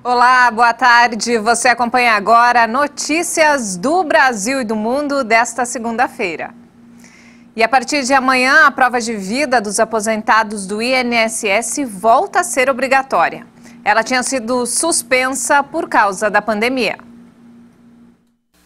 Olá, boa tarde. Você acompanha agora notícias do Brasil e do mundo desta segunda-feira. E a partir de amanhã, a prova de vida dos aposentados do INSS volta a ser obrigatória. Ela tinha sido suspensa por causa da pandemia.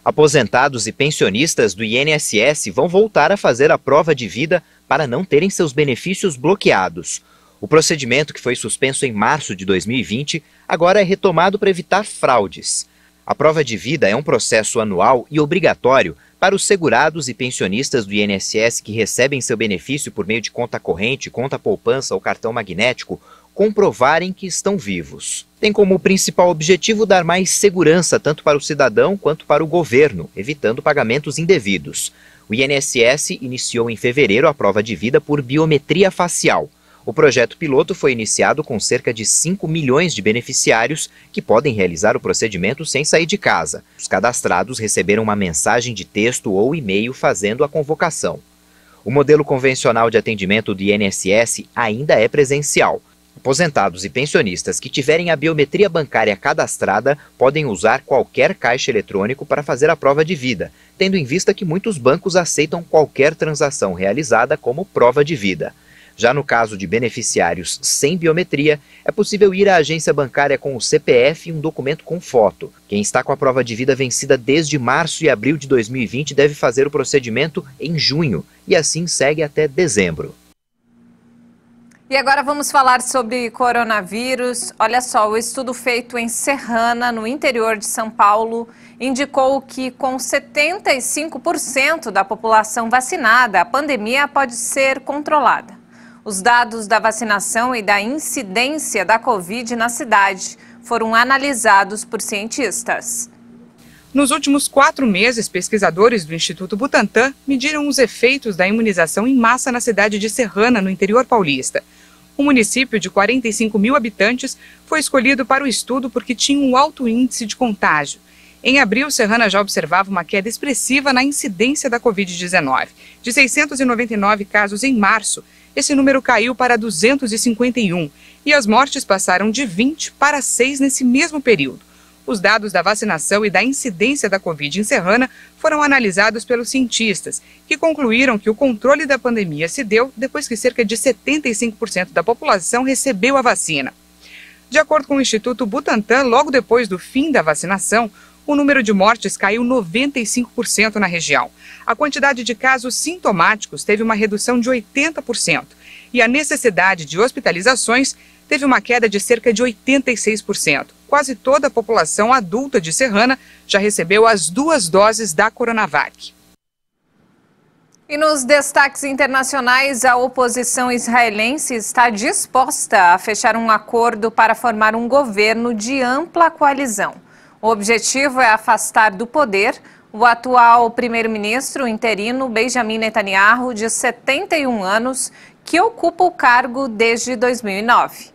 Aposentados e pensionistas do INSS vão voltar a fazer a prova de vida para não terem seus benefícios bloqueados. O procedimento, que foi suspenso em março de 2020, agora é retomado para evitar fraudes. A prova de vida é um processo anual e obrigatório para os segurados e pensionistas do INSS que recebem seu benefício por meio de conta corrente, conta poupança ou cartão magnético, comprovarem que estão vivos. Tem como principal objetivo dar mais segurança tanto para o cidadão quanto para o governo, evitando pagamentos indevidos. O INSS iniciou em fevereiro a prova de vida por biometria facial. O projeto piloto foi iniciado com cerca de 5 milhões de beneficiários que podem realizar o procedimento sem sair de casa. Os cadastrados receberam uma mensagem de texto ou e-mail fazendo a convocação. O modelo convencional de atendimento do INSS ainda é presencial. Aposentados e pensionistas que tiverem a biometria bancária cadastrada podem usar qualquer caixa eletrônico para fazer a prova de vida, tendo em vista que muitos bancos aceitam qualquer transação realizada como prova de vida. Já no caso de beneficiários sem biometria, é possível ir à agência bancária com o CPF e um documento com foto. Quem está com a prova de vida vencida desde março e abril de 2020 deve fazer o procedimento em junho e assim segue até dezembro. E agora vamos falar sobre coronavírus. Olha só, o estudo feito em Serrana, no interior de São Paulo, indicou que com 75% da população vacinada, a pandemia pode ser controlada. Os dados da vacinação e da incidência da Covid na cidade foram analisados por cientistas. Nos últimos 4 meses, pesquisadores do Instituto Butantan mediram os efeitos da imunização em massa na cidade de Serrana, no interior paulista. O município de 45 mil habitantes foi escolhido para o estudo porque tinha um alto índice de contágio. Em abril, Serrana já observava uma queda expressiva na incidência da Covid-19. De 699 casos em março, esse número caiu para 251 e as mortes passaram de 20 para 6 nesse mesmo período. Os dados da vacinação e da incidência da Covid em Serrana foram analisados pelos cientistas, que concluíram que o controle da pandemia se deu depois que cerca de 75% da população recebeu a vacina. De acordo com o Instituto Butantan, logo depois do fim da vacinação, o número de mortes caiu 95% na região. A quantidade de casos sintomáticos teve uma redução de 80% e a necessidade de hospitalizações teve uma queda de cerca de 86%. Quase toda a população adulta de Serrana já recebeu as 2 doses da Coronavac. E nos destaques internacionais, a oposição israelense está disposta a fechar um acordo para formar um governo de ampla coalizão. O objetivo é afastar do poder o atual primeiro-ministro interino Benjamin Netanyahu, de 71 anos, que ocupa o cargo desde 2009.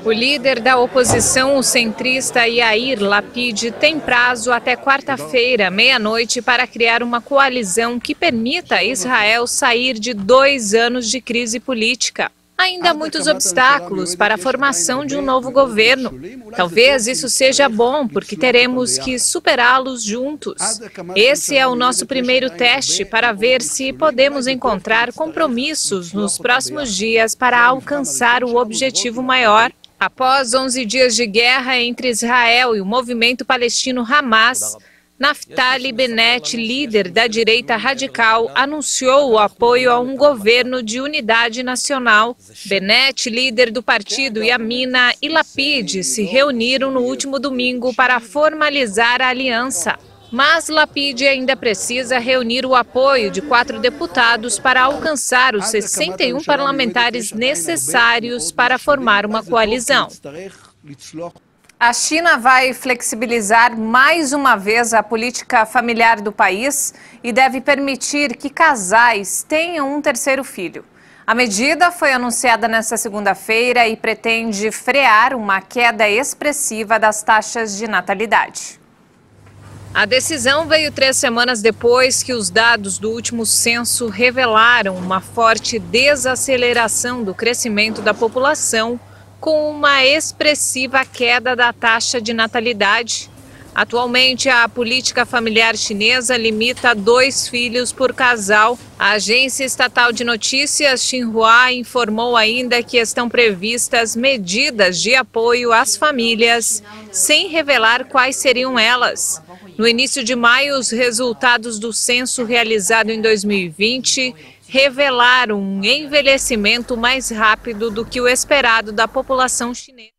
O líder da oposição, o centrista Yair Lapid, tem prazo até quarta-feira, meia-noite, para criar uma coalizão que permita a Israel sair de 2 anos de crise política. Ainda há muitos obstáculos para a formação de um novo governo. Talvez isso seja bom, porque teremos que superá-los juntos. Esse é o nosso primeiro teste para ver se podemos encontrar compromissos nos próximos dias para alcançar o objetivo maior. Após 11 dias de guerra entre Israel e o movimento palestino Hamas, Naftali Bennett, líder da direita radical, anunciou o apoio a um governo de unidade nacional. Bennett, líder do partido Yamina, e Lapid se reuniram no último domingo para formalizar a aliança. Mas Lapid ainda precisa reunir o apoio de 4 deputados para alcançar os 61 parlamentares necessários para formar uma coalizão. A China vai flexibilizar mais uma vez a política familiar do país e deve permitir que casais tenham um 3º filho. A medida foi anunciada nesta segunda-feira e pretende frear uma queda expressiva das taxas de natalidade. A decisão veio 3 semanas depois que os dados do último censo revelaram uma forte desaceleração do crescimento da população, com uma expressiva queda da taxa de natalidade. Atualmente, a política familiar chinesa limita a 2 filhos por casal. A agência estatal de notícias Xinhua informou ainda que estão previstas medidas de apoio às famílias, sem revelar quais seriam elas. No início de maio, os resultados do censo realizado em 2020 revelaram um envelhecimento mais rápido do que o esperado da população chinesa.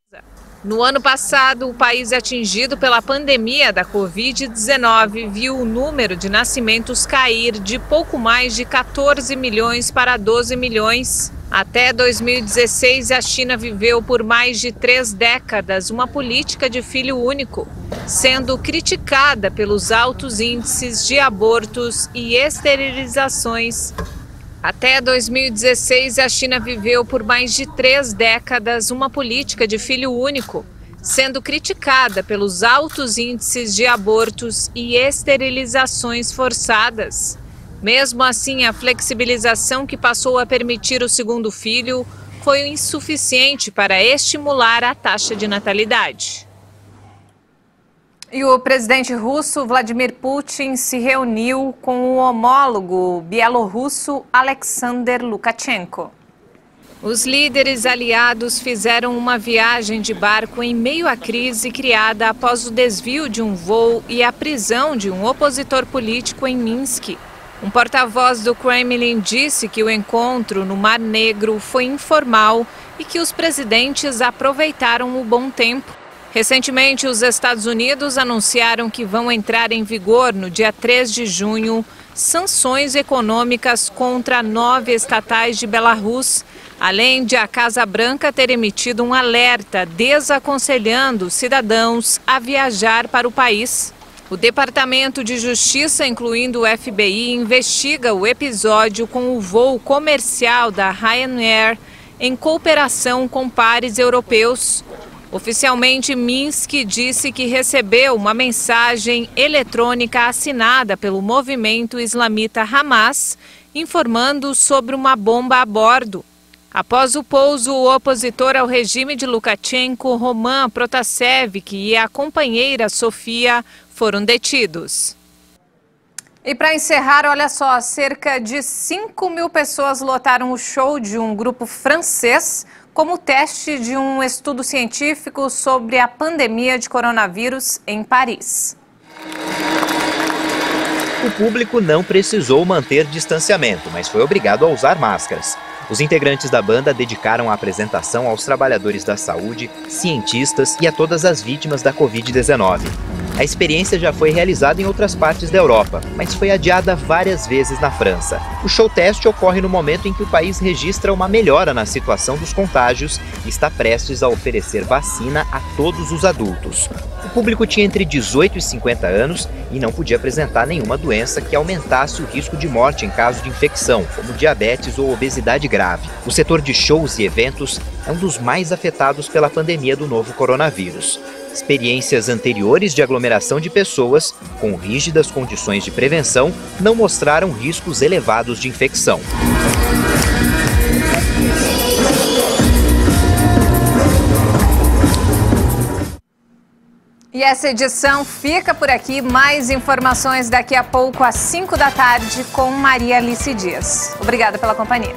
No ano passado, o país atingido pela pandemia da Covid-19 viu o número de nascimentos cair de pouco mais de 14 milhões para 12 milhões. Até 2016, a China viveu por mais de 3 décadas uma política de filho único, sendo criticada pelos altos índices de abortos e esterilizações. Até 2016, a China viveu por mais de 3 décadas uma política de filho único, sendo criticada pelos altos índices de abortos e esterilizações forçadas. Mesmo assim, a flexibilização que passou a permitir o segundo filho foi insuficiente para estimular a taxa de natalidade. E o presidente russo Vladimir Putin se reuniu com o homólogo bielorrusso Alexander Lukashenko. Os líderes aliados fizeram uma viagem de barco em meio à crise criada após o desvio de um voo e a prisão de um opositor político em Minsk. Um porta-voz do Kremlin disse que o encontro no Mar Negro foi informal e que os presidentes aproveitaram o bom tempo. Recentemente, os Estados Unidos anunciaram que vão entrar em vigor no dia 3 de junho sanções econômicas contra 9 estatais de Belarus, além de a Casa Branca ter emitido um alerta desaconselhando cidadãos a viajar para o país. O Departamento de Justiça, incluindo o FBI, investiga o episódio com o voo comercial da Ryanair em cooperação com pares europeus. Oficialmente, Minsk disse que recebeu uma mensagem eletrônica assinada pelo movimento islamita Hamas, informando sobre uma bomba a bordo. Após o pouso, o opositor ao regime de Lukashenko, Roman Protasevich, e a companheira Sofia foram detidos. E para encerrar, olha só, cerca de 5.000 pessoas lotaram o show de um grupo francês como teste de um estudo científico sobre a pandemia de coronavírus em Paris. O público não precisou manter distanciamento, mas foi obrigado a usar máscaras. Os integrantes da banda dedicaram a apresentação aos trabalhadores da saúde, cientistas e a todas as vítimas da Covid-19. A experiência já foi realizada em outras partes da Europa, mas foi adiada várias vezes na França. O show teste ocorre no momento em que o país registra uma melhora na situação dos contágios e está prestes a oferecer vacina a todos os adultos. O público tinha entre 18 e 50 anos e não podia apresentar nenhuma doença que aumentasse o risco de morte em caso de infecção, como diabetes ou obesidade grave. O setor de shows e eventos é um dos mais afetados pela pandemia do novo coronavírus. Experiências anteriores de aglomeração de pessoas, com rígidas condições de prevenção, não mostraram riscos elevados de infecção. E essa edição fica por aqui. Mais informações daqui a pouco, às 5 da tarde, com Maria Alice Dias. Obrigada pela companhia.